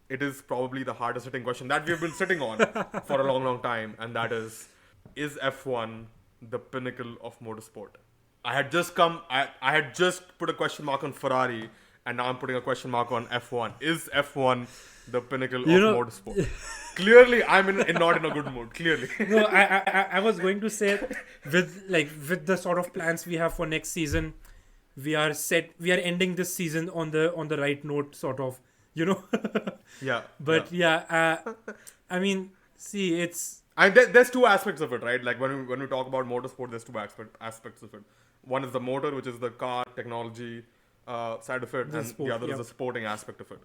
it is probably the hardest hitting question that we've been sitting on for a long, long time, and that is F1 the pinnacle of motorsport? I had just put a question mark on Ferrari, and now I'm putting a question mark on F1. Is F1 the pinnacle You of know, motorsport? Clearly, I'm not in a good mood. Clearly. no, I was going to say, with the sort of plans we have for next season, we are set. We are ending this season on the right note, sort of. You know. Yeah. But yeah, I mean, see, it's And there's two aspects of it, right? Like when we talk about motorsport, there's two aspects of it. One is the motor, which is the car technology side of it, the and the sport. other is Yeah. the sporting aspect of it.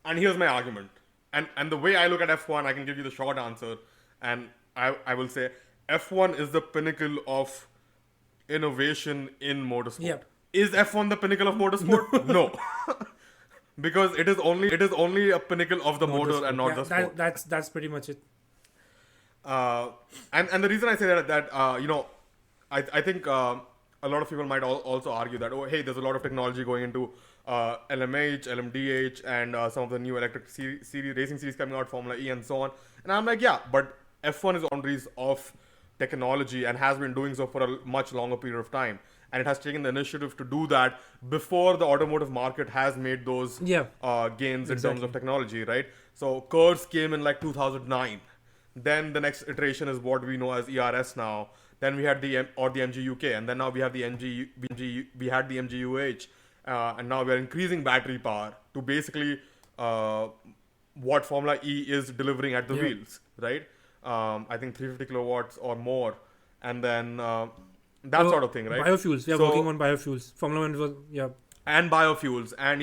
And here's my argument. And the way I look at F1, I can give you the short answer, and I will say F1 is the pinnacle of innovation in motorsport. Yeah. Is F1 the pinnacle of motorsport? No. Because it is only a pinnacle of the motor and not Yeah, the sport. that's pretty much it. And the reason I say that I think a lot of people might also argue that, oh, hey, there's a lot of technology going into LMH, LMDH, and some of the new electric series racing series coming out, Formula E, and so on. And I'm like, yeah, but F1 is on boundaries of technology and has been doing so for a much longer period of time. And it has taken the initiative to do that before the automotive market has made those Yeah. gains in terms Exactly. of technology, right? So Curves came in like 2009. Then the next iteration is what we know as ERS now. Then we had the MGUK, and then now we have the we had the MGUH, and now we are increasing battery power to basically what Formula E is delivering at the Yeah. wheels, right? I think 350 kilowatts or more, and then that sort of thing, right? Biofuels. We are So- working on biofuels. Formula One was and biofuels, and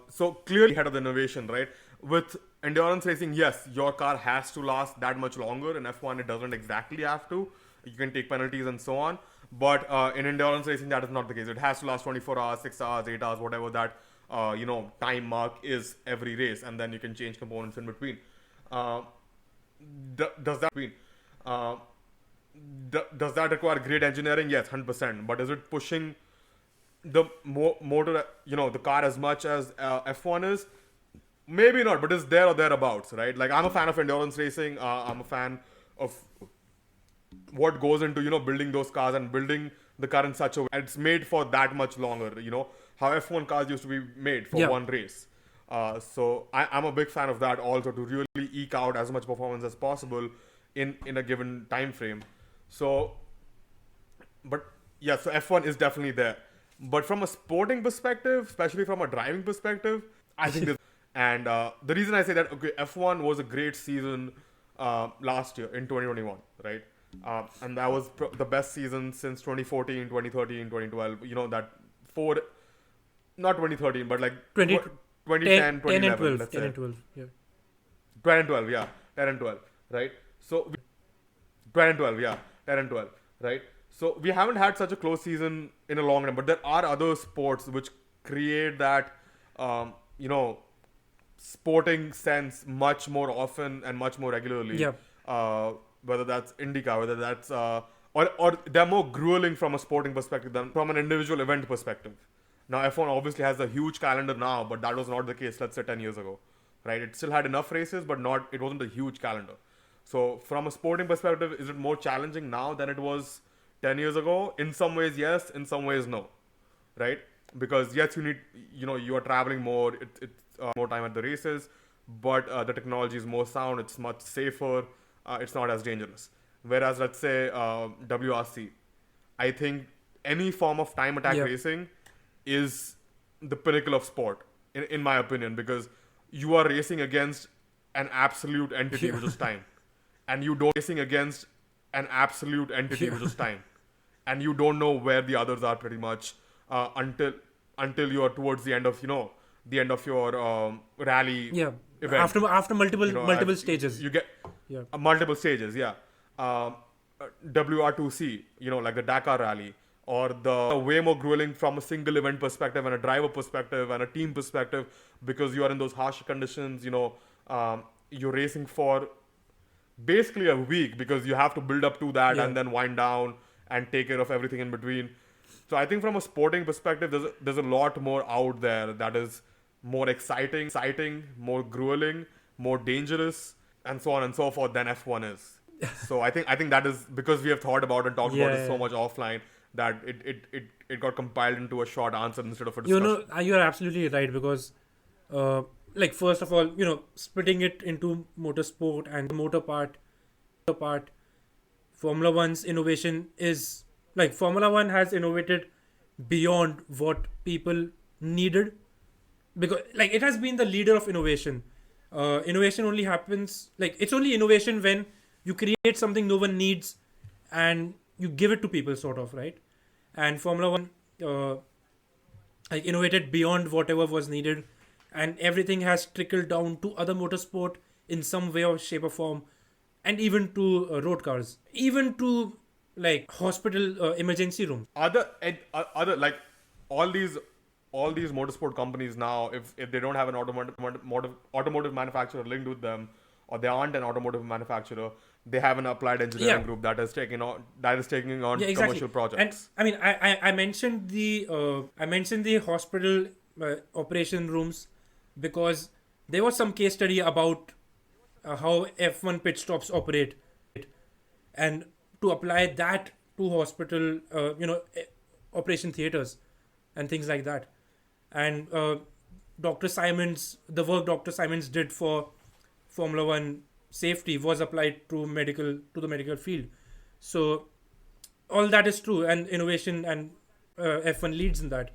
so clearly ahead of the innovation, right? With endurance racing, yes, your car has to last that much longer. In F1 it doesn't exactly have to. You can take penalties and so on, but in endurance racing that is not the case. It has to last 24 hours, 6 hours, 8 hours, whatever that time mark is every race, and then you can change components in between. uh, does that mean does that require great engineering? Yes, 100%. But is it pushing the motor, the car as much as F1 is? Maybe not, but it's there or thereabouts, right? Like, I'm a fan of endurance racing. I'm a fan of what goes into building those cars and building the car in such a way it's made for that much longer. How F1 cars used to be made for Yeah. one race. So I'm a big fan of that also, to really eke out as much performance as possible in a given time frame. So, but yeah, so F1 is definitely there. But from a sporting perspective, especially from a driving perspective, I think this. And the reason I say that, okay, F1 was a great season last year in 2021, right? And that was the best season since 2014, 2013, 2012. That four, not 2013, but like 20 2010, 10 and 2011, 12. let's 10 say. and 12. Yeah. 10 and 12, yeah. 10 and 12, right? So, 10 and 12, yeah. 10 and 12, right? So, we haven't had such a close season in a long time, but there are other sports which create that, sporting sense much more often and much more regularly. Yeah. Whether that's IndyCar, whether that's, or they're more grueling from a sporting perspective than from an individual event perspective. Now, F1 obviously has a huge calendar now, but that was not the case, let's say, 10 years ago, right? It still had enough races, but it wasn't a huge calendar. So, from a sporting perspective, is it more challenging now than it was 10 years ago? In some ways, yes. In some ways, no, right? Because yes, you need, you are traveling more, it's more time at the races, but the technology is more sound, it's much safer, it's not as dangerous. Whereas, let's say, WRC, I think any form of time attack Yeah. racing is the pinnacle of sport, in my opinion, because you are racing against an absolute entity, which is time. And you don't racing against an absolute entity, which is time. And you don't know where the others are pretty much until you are towards the end of your rally Yeah. event. After multiple as stages. you get Yeah. multiple stages, yeah. WR2C, like the Dakar rally, or the way more grueling from a single event perspective and a driver perspective and a team perspective, because you are in those harsh conditions. You're racing for basically a week because you have to build up to that Yeah. and then wind down and take care of everything in between. So I think from a sporting perspective, there's a lot more out there that is more exciting, more grueling, more dangerous, and so on and so forth than F1 is. So I think that is because we have thought about and talked about it so Yeah. much offline that it got compiled into a short answer instead of a You discussion. know, you are absolutely right because, like, first of all, splitting it into motorsport and motor part, Formula One's innovation is like Formula One has innovated beyond what people needed because, like, it has been the leader of innovation. Innovation only happens like it's only innovation when you create something no one needs and you give it to people, sort of, right? And Formula One, uh, like, innovated beyond whatever was needed, and everything has trickled down to other motorsport in some way or shape or form, and even to road cars, even to like hospital emergency rooms. Other like all these all these motorsport companies now, if they don't have an automotive manufacturer linked with them, or they aren't an automotive manufacturer, they have an applied engineering Yeah, group that is taking on yeah, exactly. commercial And projects. I mean, I mentioned the hospital operation rooms because there was some case study about how F1 pit stops operate, and to apply that to hospital, operation theaters and things like that. And the work Dr. Simons did for Formula One safety was applied to the medical field. So all that is true, and innovation and F1 leads in that.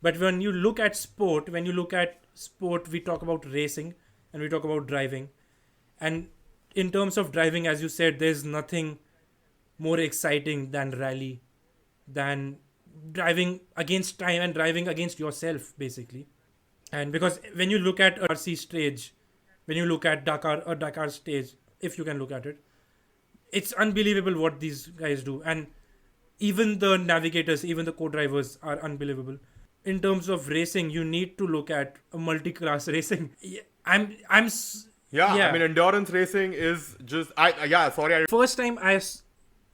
But when you look at sport, we talk about racing and we talk about driving. And in terms of driving, as you said, there's nothing more exciting than rally, than driving against time and driving against yourself, basically. And because when you look at a RC stage, when you look at a Dakar stage, if you can look at it, it's unbelievable what these guys do. And even the navigators, even the co-drivers are unbelievable. In terms of racing, you need to look at a multi-class racing. Yeah, Yeah, I yeah. mean endurance racing is just I yeah sorry I First time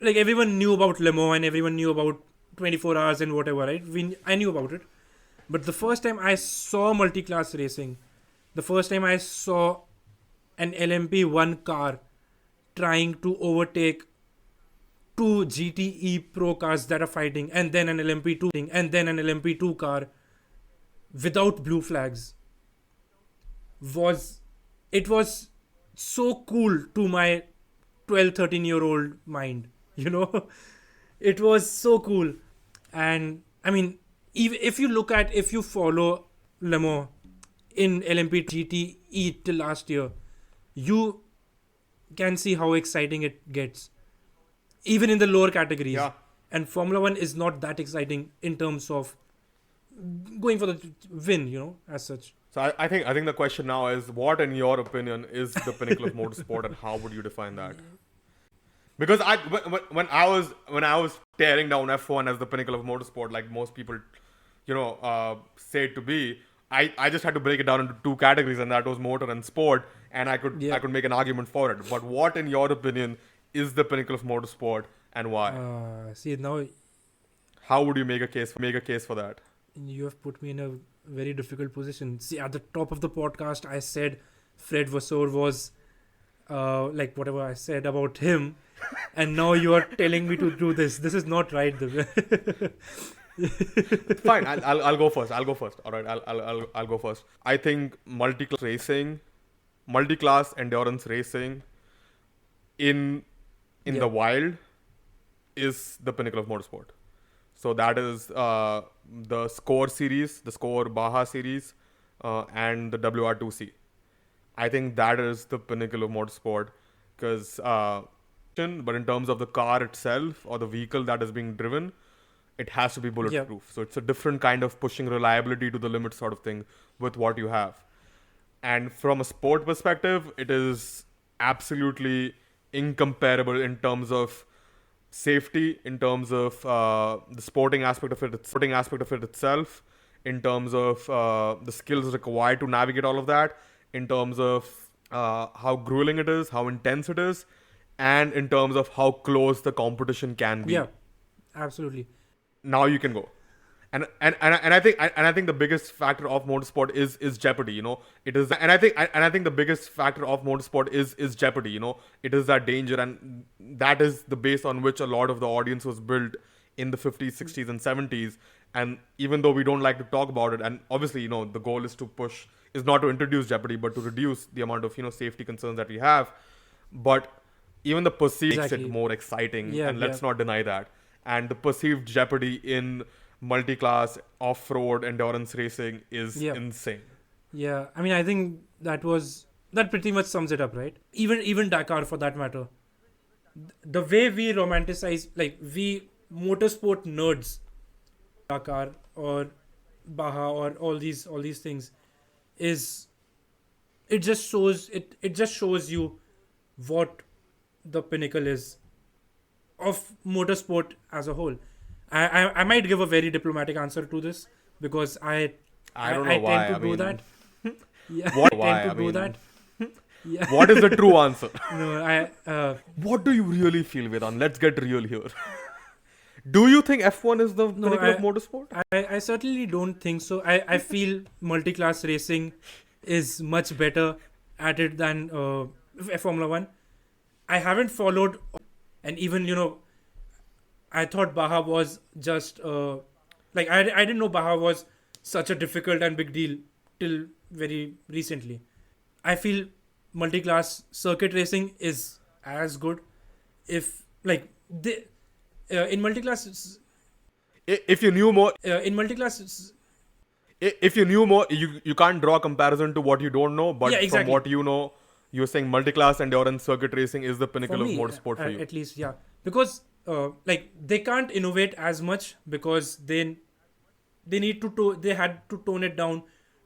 like, everyone knew about Le Mans and everyone knew about 24 hours and whatever, right? I knew about it. But the first time I saw multi-class racing, the first time I saw an LMP1 car trying to overtake two GTE Pro cars that are fighting, and then an LMP2 car without blue flags, was it was so cool to my 12-13 year old mind, you know. It was so cool. And I mean, if you follow Le Mans in LMP GTE till last year, you can see how exciting it gets, even in the lower categories. yeah. And Formula One is not that exciting in terms of going for the win, as such. So I think the question now is, what in your opinion is the pinnacle of motorsport, and how would you define that? Because when I was tearing down F1 as the pinnacle of motorsport, like most people, say it to be, I just had to break it down into two categories, and that was motor and sport, and I could Yeah. I could make an argument for it. But what, in your opinion, is the pinnacle of motorsport, and why? See, now How would you make a case for that? you have put me in a very difficult position. See, at the top of the podcast, I said Fred Vasseur was like whatever I said about him, and now you are telling me to do this. This is not right. Fine, I'll go first. I'll go first. All right, I'll go first. I think multi-class endurance racing in Yeah. the wild is the pinnacle of motorsport. So that is the Score series, the Score Baja series, and the WR2C. I think that is the pinnacle of motorsport because, but in terms of the car itself or the vehicle that is being driven, it has to be Yeah. bulletproof. So it's a different kind of pushing reliability to the limit sort of thing with what you have. And from a sport perspective, it is absolutely incomparable in terms of safety, in terms of the sporting aspect of it itself, in terms of the skills required to navigate all of that, in terms of how grueling it is, how intense it is, and in terms of how close the competition can be. Yeah. Absolutely. Now you can go. And I think the biggest factor of motorsport is jeopardy. It is, and I think the biggest factor of motorsport is jeopardy. It is that danger, and that is the base on which a lot of the audience was built in the 50s, 60s, and 70s. And even though we don't like to talk about it, and obviously the goal is not to introduce jeopardy, but to reduce the amount of safety concerns that we have. But even the perceived makes Exactly. it more exciting, Yeah, and let's yeah. not deny that. And the perceived jeopardy in multi-class off-road endurance racing is Yeah. insane. Yeah, I mean, I think that pretty much sums it up, right? Even Dakar, for that matter. The way we romanticize, like we motorsport nerds, Dakar or Baja or all these things, is it just shows you what the pinnacle is of motorsport as a whole. I might give a very diplomatic answer to this because I don't know I why. tend to I do mean, that. Yeah, what? I Why? tend to I do mean, that. Yeah. what is the true answer? No, What do you really feel, Vedant? Let's get real here. Do you think F1 is the No, pinnacle of motorsport? I certainly don't think so. I feel multi-class racing is much better at it than Formula One. I haven't followed, and even I thought Baja was just like I didn't know Baja was such a difficult and big deal till very recently. I feel multi-class circuit racing is as good, if like they in multi-class If you knew more, in multi-class if you knew more, you can't draw a comparison to what you don't know. But Yeah, from exactly. what you know, you're saying multi-class endurance circuit racing is the for pinnacle of me motorsport for you. at least, yeah, because like they can't innovate as much because they need they had to tone it down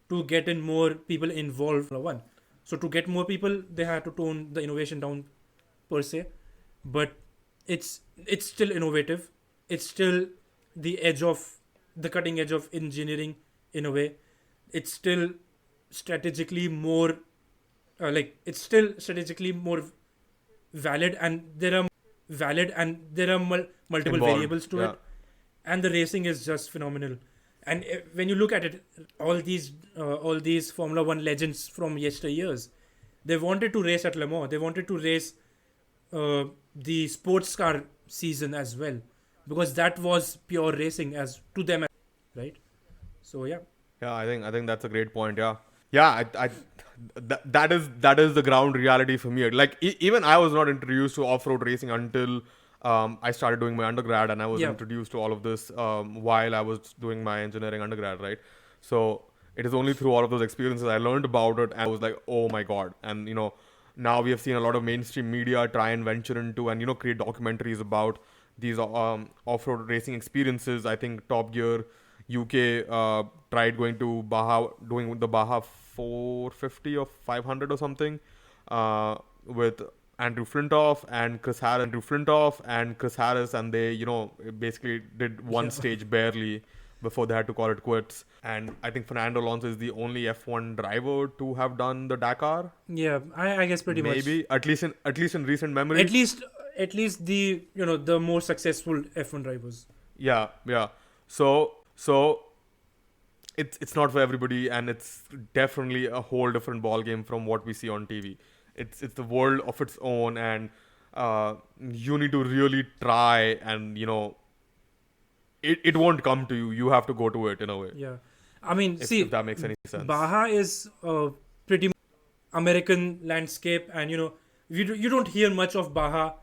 to get in more people involved in Formula One. So to get more people, they had to tone the innovation down per se, but it's still innovative. It's still the cutting edge of engineering in a way. It's still strategically more it's still strategically more valid, and there are multiple Involved, variables to yeah. it, and the racing is just phenomenal. And when you look at it, all these Formula One legends from yesteryears, they wanted to race at Le Mans. They wanted to race the sports car season as well, because that was pure racing as to them, right? So yeah, Yeah, I think that's a great point. Yeah. That is the ground reality for me. Like even I was not introduced to off-road racing until I started doing my undergrad, and I was Yeah. introduced to all of this while I was doing my engineering undergrad, right? So it is only through all of those experiences I learned about it, and I was like, oh my god. And now we have seen a lot of mainstream media try and venture into and create documentaries about these off-road racing experiences. I think Top Gear UK tried going to Baja, doing the Baja 450 or 500 or something, with Andrew Flintoff and Chris Harris, and they basically did one Yeah. stage barely before they had to call it quits. And I think Fernando Alonso is the only F1 driver to have done the Dakar. Yeah, I guess pretty much. Maybe at least in recent memory. At least the the more successful F1 drivers. Yeah. So it's not for everybody, and it's definitely a whole different ball game from what we see on TV. It's the world of its own, and you need to really try, and it won't come to you. You have to go to it in a way. Yeah, I mean, If that makes any sense. Baja is pretty American landscape, and you don't hear much of Baja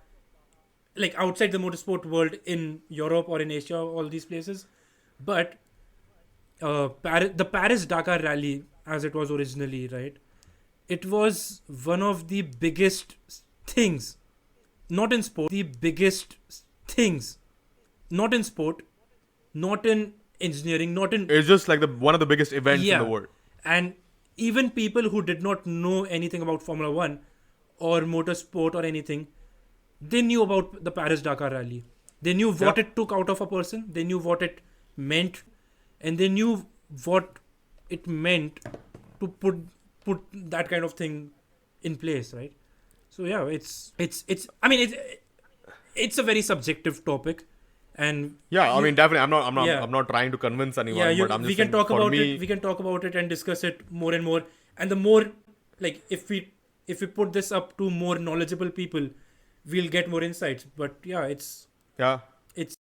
like outside the motorsport world in Europe or in Asia, all these places. But the Paris Dakar Rally, as it was originally, right? It was one of the biggest things, not in sport. The biggest things, not in sport, not in engineering, not in It's just like one of the biggest events in the world. And even people who did not know anything about Formula One or motorsport or anything, they knew about the Paris Dakar Rally. They knew what Yeah. it took out of a person. They knew what it meant, and they knew what it meant to put that kind of thing in place, right? So yeah, it's. I mean, it's a very subjective topic, And Yeah, I you- mean, definitely. Yeah. I'm not trying to convince anyone. yeah, but I'm just we can saying, talk for about me, it. We can talk about it and discuss it more and more. And the more, like, if we put this up to more knowledgeable people, we'll get more insights. But yeah, Yeah. it's